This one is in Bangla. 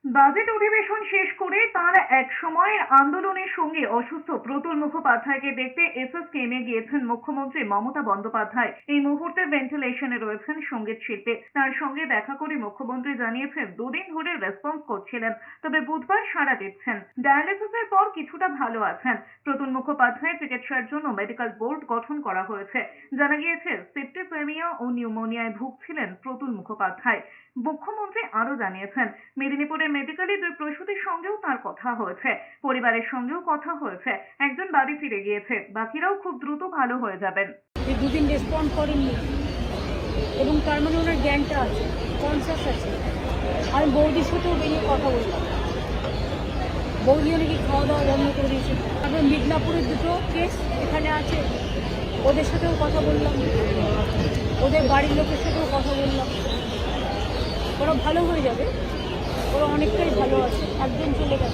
বাজেট অধিবেশন শেষ করে তার এক সময়ের আন্দোলনের সঙ্গে অসুস্থ প্রতুল মুখোপাধ্যায়কে দেখতে এসএসকেএমে গিয়েছেন মুখ্যমন্ত্রী মমতা বন্দ্যোপাধ্যায়। এই মুহূর্তে ভেন্টিলেশনে রয়েছেন সঙ্গীত শিল্পী। তার সঙ্গে দেখা করে মুখ্যমন্ত্রী জানিয়েছেন দুদিন ধরে রেসপন্স করছিলেন, তবে বুধবার সাড়া দিচ্ছেন। ডায়ালিসিসের পর কিছুটা ভালো আছেন। প্রতুল মুখোপাধ্যায় চিকিৎসার জন্য মেডিকেল বোর্ড গঠন করা হয়েছে। জানা গিয়েছে সেপ্টিসেমিয়া ও নিউমোনিয়ায় ভুগছিলেন প্রতুল মুখোপাধ্যায়। মুখ্যমন্ত্রী আরো জানিয়েছেন মেদিনীপুরের মেডিকেলে দুই প্রসূতির সঙ্গেও তার কথা হয়েছে, পরিবারের সঙ্গেও কথা হয়েছে। একজন বাড়ি ফিরে গিয়েছে, বাকিরাও খুব দ্রুত ভালো হয়ে যাবেন। এই দুদিন রেসপন্ড করেননি এবং তার মানে ওনার জ্ঞানটা আছে, কনসাস আছে। আমি বৌদির সাথেও বেরিয়ে কথা বললাম, বৌদিও নাকি খাওয়া দাওয়া বন্ধ করে দিয়েছে। তারপর মিদনাপুরের দুটো কেস এখানে আছে, ওদের সাথেও কথা বললাম, ওদের বাড়ির লোকের সাথেও কথা বললাম। ওরা ভালো হয়ে যাবে, ওরা অনেকটাই ভালো আছে। একজন চলে গেছে।